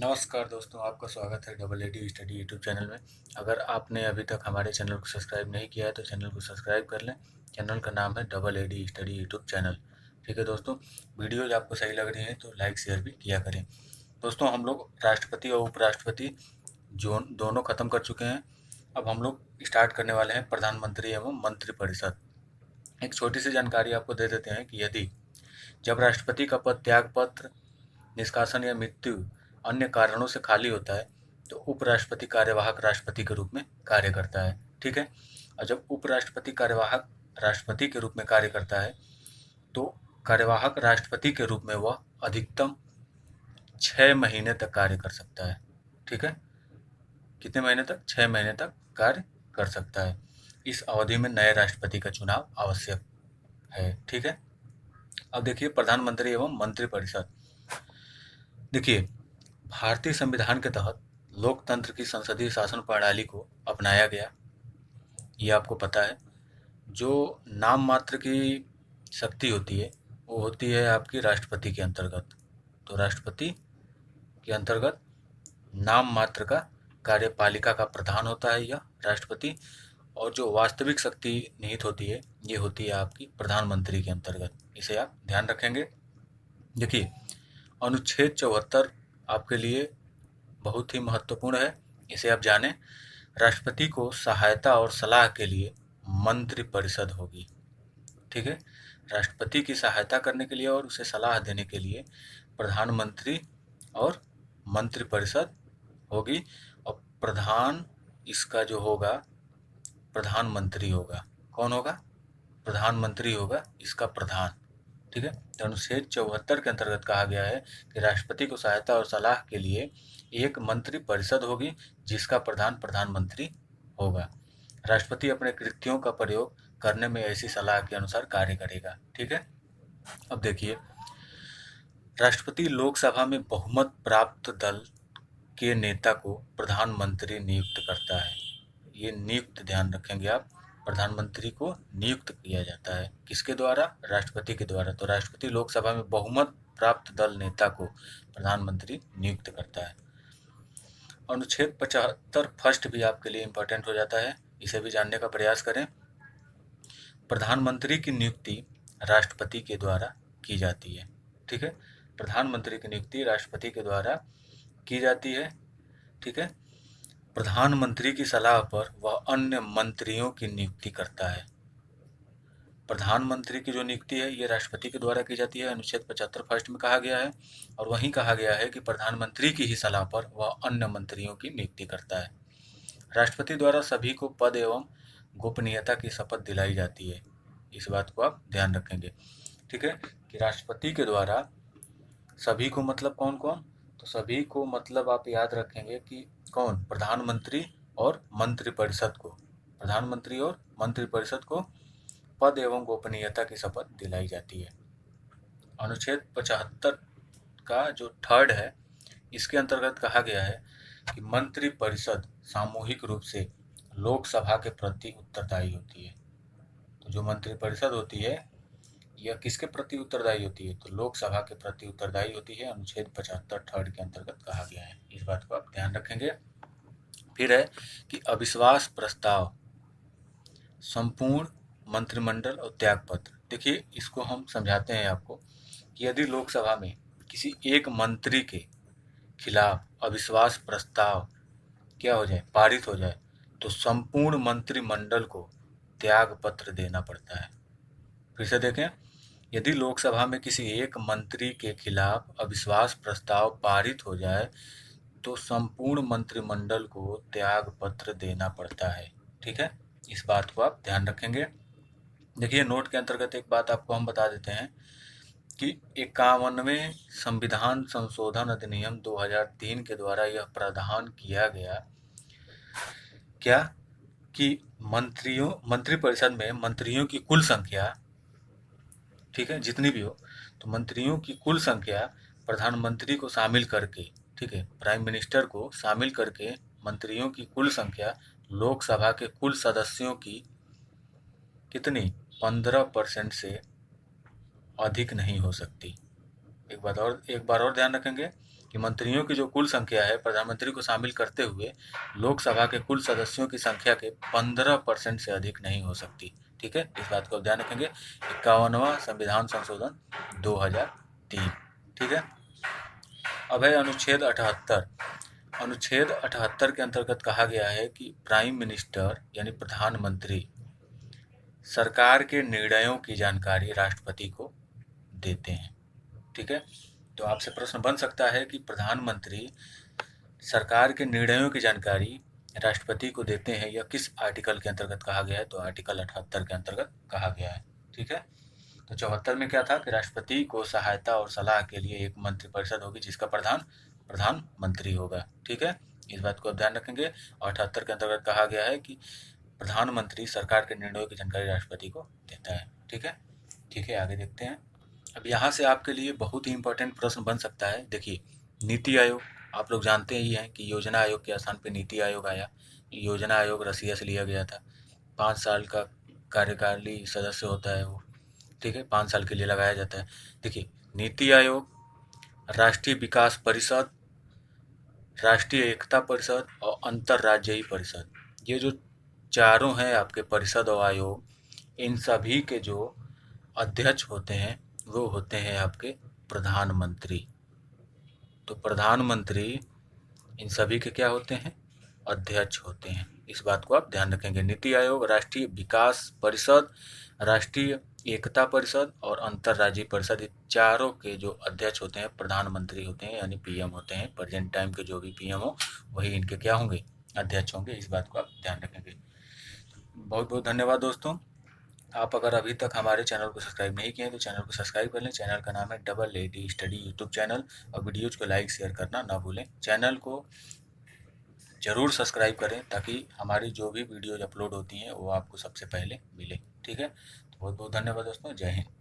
नमस्कार दोस्तों, आपका स्वागत है double AD study YouTube channel में। अगर आपने अभी तक हमारे चैनल को सब्सक्राइब नहीं किया है तो चैनल को सब्सक्राइब कर लें। चैनल का नाम है double AD study YouTube channel. ठीक है दोस्तों, वीडियोज आपको सही लग रही हैं तो लाइक शेयर भी किया करें। दोस्तों, हम लोग राष्ट्रपति और उपराष्ट्रपति जो दोनों खत्म कर चुके हैं। अब हम लोग स्टार्ट करने वाले हैं प्रधानमंत्री एवं मंत्रिपरिषद। एक छोटी सी जानकारी आपको दे देते हैं कि यदि जब राष्ट्रपति का पद त्याग पत्र, निष्कासन या मृत्यु अन्य कारणों से खाली होता है तो उपराष्ट्रपति कार्यवाहक राष्ट्रपति के रूप में कार्य करता है। ठीक है। और जब उपराष्ट्रपति कार्यवाहक राष्ट्रपति के रूप में कार्य करता है तो कार्यवाहक राष्ट्रपति के रूप में वह अधिकतम 6 महीने तक कार्य कर सकता है। ठीक है। कितने महीने तक? 6 महीने तक कार्य कर सकता है। इस अवधि में नए राष्ट्रपति का चुनाव आवश्यक है। ठीक है। अब देखिए प्रधानमंत्री एवं मंत्रिपरिषद। देखिए, भारतीय संविधान के तहत लोकतंत्र की संसदीय शासन प्रणाली को अपनाया गया, ये आपको पता है। जो नाम मात्र की शक्ति होती है वो होती है आपकी राष्ट्रपति के अंतर्गत। तो राष्ट्रपति के अंतर्गत नाम मात्र का कार्यपालिका का प्रधान होता है यह राष्ट्रपति, और जो वास्तविक शक्ति निहित होती है ये होती है आपकी प्रधानमंत्री के अंतर्गत। इसे आप ध्यान रखेंगे। देखिए, अनुच्छेद 74 आपके लिए बहुत ही महत्वपूर्ण है, इसे आप जानें। राष्ट्रपति को सहायता और सलाह के लिए मंत्रिपरिषद होगी। ठीक है। राष्ट्रपति की सहायता करने के लिए और उसे सलाह देने के लिए प्रधानमंत्री और मंत्रिपरिषद होगी। और प्रधान इसका जो होगा प्रधानमंत्री होगा। कौन होगा? प्रधानमंत्री होगा इसका प्रधान। ठीक है। तो अनुच्छेद 74 के अंतर्गत कहा गया है कि राष्ट्रपति को सहायता और सलाह के लिए एक मंत्रिपरिषद होगी जिसका प्रधान प्रधानमंत्री होगा। राष्ट्रपति अपने कृत्यों का प्रयोग करने में ऐसी सलाह के अनुसार कार्य करेगा। ठीक है। अब देखिए, राष्ट्रपति लोकसभा में बहुमत प्राप्त दल के नेता को प्रधानमंत्री नियुक्त करता है। ये नियुक्त ध्यान रखेंगे आप। प्रधानमंत्री को नियुक्त किया जाता है किसके द्वारा? राष्ट्रपति के द्वारा। तो राष्ट्रपति लोकसभा में बहुमत प्राप्त दल नेता को प्रधानमंत्री नियुक्त करता है। अनुच्छेद 75 फर्स्ट भी आपके लिए इम्पोर्टेंट हो जाता है, इसे भी जानने का प्रयास करें। प्रधानमंत्री की नियुक्ति राष्ट्रपति के द्वारा की जाती है। ठीक है। प्रधानमंत्री की नियुक्ति राष्ट्रपति के द्वारा की जाती है। ठीक है। प्रधानमंत्री की सलाह पर वह अन्य मंत्रियों की नियुक्ति करता है। प्रधानमंत्री की जो नियुक्ति है ये राष्ट्रपति के द्वारा की जाती है, अनुच्छेद 75 फर्स्ट में कहा गया है। और वहीं कहा गया है कि प्रधानमंत्री की ही सलाह पर वह अन्य मंत्रियों की नियुक्ति करता है। राष्ट्रपति द्वारा सभी को पद एवं गोपनीयता की शपथ दिलाई जाती है। इस बात को आप ध्यान रखेंगे। ठीक है। कि राष्ट्रपति के द्वारा सभी को मतलब कौन कौन? तो सभी को मतलब आप याद रखेंगे कि कौन? प्रधानमंत्री और मंत्रिपरिषद को। प्रधानमंत्री और मंत्रिपरिषद को पद एवं गोपनीयता की शपथ दिलाई जाती है। अनुच्छेद 75 का जो थर्ड है इसके अंतर्गत कहा गया है कि मंत्रिपरिषद सामूहिक रूप से लोकसभा के प्रति उत्तरदायी होती है। तो जो मंत्रिपरिषद होती है यह किसके प्रति उत्तरदायी होती है? तो लोकसभा के प्रति उत्तरदायी होती है। अनुच्छेद 75 थर्ड के अंतर्गत कहा गया है। इस बात को आप ध्यान रखेंगे। फिर है कि अविश्वास प्रस्ताव, संपूर्ण मंत्रिमंडल और त्यागपत्र। देखिए, इसको हम समझाते हैं आपको कि यदि लोकसभा में किसी एक मंत्री के खिलाफ अविश्वास प्रस्ताव क्या हो जाए? पारित हो जाए तो संपूर्ण मंत्रिमंडल को त्याग पत्र देना पड़ता है। फिर से देखें, यदि लोकसभा में किसी एक मंत्री के खिलाफ अविश्वास प्रस्ताव पारित हो जाए तो संपूर्ण मंत्रिमंडल को त्याग पत्र देना पड़ता है। ठीक है। इस बात को आप ध्यान रखेंगे। देखिए, नोट के अंतर्गत एक बात आपको हम बता देते हैं कि 51वें संविधान संशोधन अधिनियम 2003 के द्वारा यह प्रावधान किया गया क्या कि मंत्रिपरिषद में मंत्रियों की कुल संख्या, ठीक है, जितनी भी हो, तो मंत्रियों की कुल संख्या प्रधानमंत्री को शामिल करके, ठीक है, प्राइम मिनिस्टर को शामिल करके मंत्रियों की कुल संख्या लोकसभा के कुल सदस्यों की कितनी? 15% से अधिक नहीं हो सकती। एक बार और ध्यान रखेंगे। कि मंत्रियों की जो कुल संख्या है प्रधानमंत्री को शामिल करते हुए लोकसभा के कुल सदस्यों की संख्या के 15% से अधिक नहीं हो सकती। ठीक है, इस बात को आप ध्यान रखेंगे। 51वां संविधान संशोधन 2003। ठीक है, अब है अनुच्छेद 78। अनुच्छेद 78 के अंतर्गत कहा गया है कि प्राइम मिनिस्टर यानी प्रधानमंत्री सरकार के निर्णयों की जानकारी राष्ट्रपति को देते हैं। ठीक है, तो आपसे प्रश्न बन सकता है कि प्रधानमंत्री सरकार के निर्णयों की जानकारी राष्ट्रपति को देते हैं, यह किस आर्टिकल के अंतर्गत कहा गया है? तो आर्टिकल 78 के अंतर्गत कहा गया है। ठीक है, तो 74 में क्या था कि राष्ट्रपति को सहायता और सलाह के लिए एक मंत्रिपरिषद होगी जिसका प्रधान प्रधानमंत्री होगा। ठीक है, इस बात को आप ध्यान रखेंगे। 78 के अंतर्गत कहा गया है कि प्रधानमंत्री सरकार के निर्णयों की जानकारी राष्ट्रपति को देता है। ठीक है, ठीक है, आगे देखते हैं। अब यहाँ से आपके लिए बहुत ही इंपॉर्टेंट प्रश्न बन सकता है। देखिए, नीति आयोग आप लोग जानते ही हैं कि योजना आयोग के स्थान पे नीति आयोग आया। योजना आयोग रसिया से लिया गया था। 5 साल का कार्यकाली सदस्य होता है वो। ठीक है, 5 साल के लिए लगाया जाता है। देखिए, नीति आयोग, राष्ट्रीय विकास परिषद, राष्ट्रीय एकता परिषद और अंतर्राज्यीय परिषद, ये जो चारों हैं आपके परिषद और आयोग, इन सभी के जो अध्यक्ष होते हैं वो होते हैं आपके प्रधानमंत्री। तो प्रधानमंत्री इन सभी के क्या होते हैं? अध्यक्ष होते हैं। इस बात को आप ध्यान रखेंगे। नीति आयोग, राष्ट्रीय विकास परिषद, राष्ट्रीय एकता परिषद और अंतर्राज्यीय परिषद, ये चारों के जो अध्यक्ष होते हैं प्रधानमंत्री होते हैं, यानी पीएम होते हैं। प्रेजेंट टाइम के जो भी पीएम हो वही इनके क्या होंगे? अध्यक्ष होंगे। इस बात को आप ध्यान रखेंगे। बहुत बहुत धन्यवाद दोस्तों। आप अगर अभी तक हमारे चैनल को सब्सक्राइब नहीं किए हैं तो चैनल को सब्सक्राइब कर लें। चैनल का नाम है double AD study YouTube channel. और वीडियोज़ को लाइक शेयर करना ना भूलें। चैनल को ज़रूर सब्सक्राइब करें ताकि हमारी जो भी वीडियोज अपलोड होती हैं वो आपको सबसे पहले मिले। ठीक है, तो बहुत बहुत धन्यवाद दोस्तों। जय हिंद।